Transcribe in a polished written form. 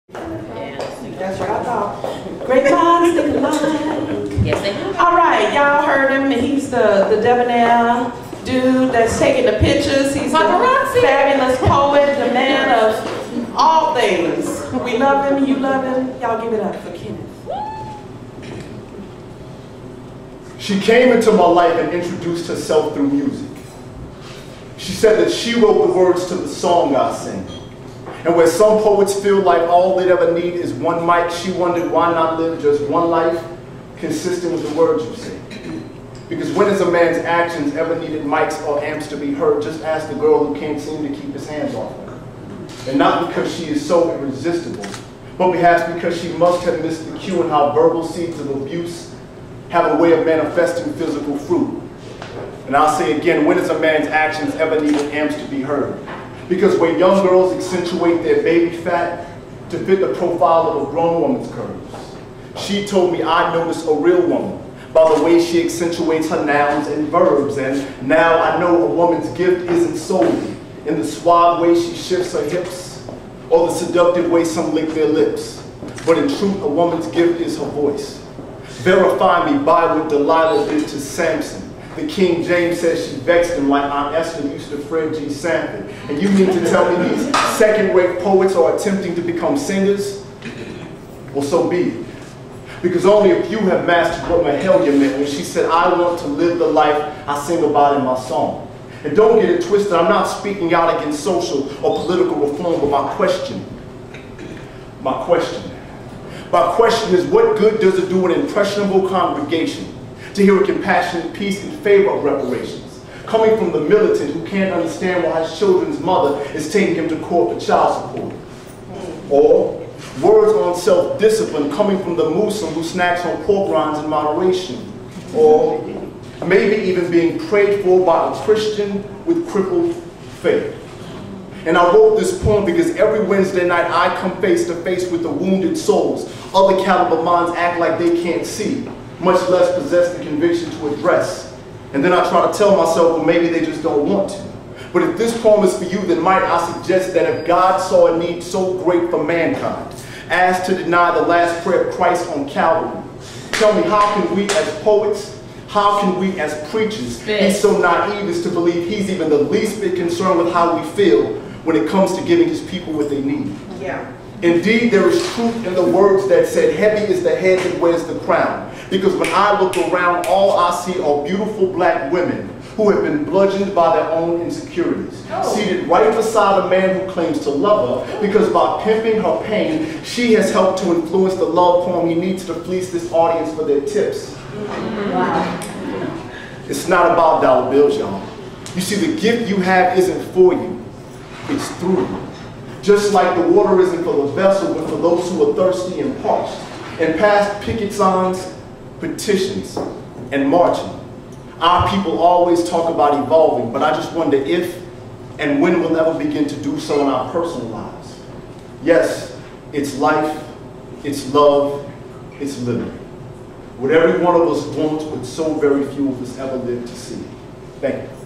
That's what I thought. Great minds think alike. Yes, they do. All right, y'all heard him. He's the debonair dude that's taking the pictures. He's the fabulous poet, the man of all things. We love him. You love him. Y'all give it up for Kenneth. She came into my life and introduced herself through music. She said that she wrote the words to the song I sing. And where some poets feel like all they'd ever need is one mic, she wondered why not live just one life consistent with the words you sing. Because when has a man's actions ever needed mics or amps to be heard? Just ask the girl who can't seem to keep his hands off her. And not because she is so irresistible, but perhaps because she must have missed the cue in how verbal seeds of abuse have a way of manifesting physical fruit. And I'll say again, when has a man's actions ever needed amps to be heard? Because when young girls accentuate their baby fat to fit the profile of a grown woman's curves, she told me I notice a real woman by the way she accentuates her nouns and verbs. And now I know a woman's gift isn't solely in the suave way she shifts her hips or the seductive way some lick their lips. But in truth, a woman's gift is her voice. Verify me by what Delilah did to Samson. The King James says she vexed him like Aunt Esther used to Fred G. Sanford. And you mean to tell me these second-rate poets are attempting to become singers? Well, so be it. Because only a few have mastered what Mahalia meant when she said, I want to live the life I sing about in my song. And don't get it twisted, I'm not speaking out against social or political reform, but my question is, what good does it do an impressionable congregation to hear a compassionate piece in favor of reparations, coming from the militant who can't understand why his children's mother is taking him to court for child support? Or words on self-discipline coming from the Muslim who snacks on pork rinds in moderation? Or maybe even being prayed for by a Christian with crippled faith? And I wrote this poem because every Wednesday night I come face to face with the wounded souls other caliber minds act like they can't see, much less possess the conviction to address. And then I try to tell myself, well, maybe they just don't want to. But if this poem is for you, then might I suggest that if God saw a need so great for mankind as to deny the last prayer of Christ on Calvary, tell me, how can we as poets, how can we as preachers be so naive as to believe he's even the least bit concerned with how we feel when it comes to giving his people what they need? Yeah. Indeed, there is truth in the words that said, heavy is the head that wears the crown. Because when I look around, all I see are beautiful black women who have been bludgeoned by their own insecurities, seated right beside a man who claims to love her, because by pimping her pain, she has helped to influence the love poem he needs to fleece this audience for their tips. Wow. It's not about dollar bills, y'all. You see, the gift you have isn't for you, it's through you. Just like the water isn't for the vessel, but for those who are thirsty and parched. And past picket signs, petitions, and marching, our people always talk about evolving, but I just wonder if and when we'll ever begin to do so in our personal lives. Yes, it's life, it's love, it's living. What every one of us wants, but so very few of us ever live to see. Thank you.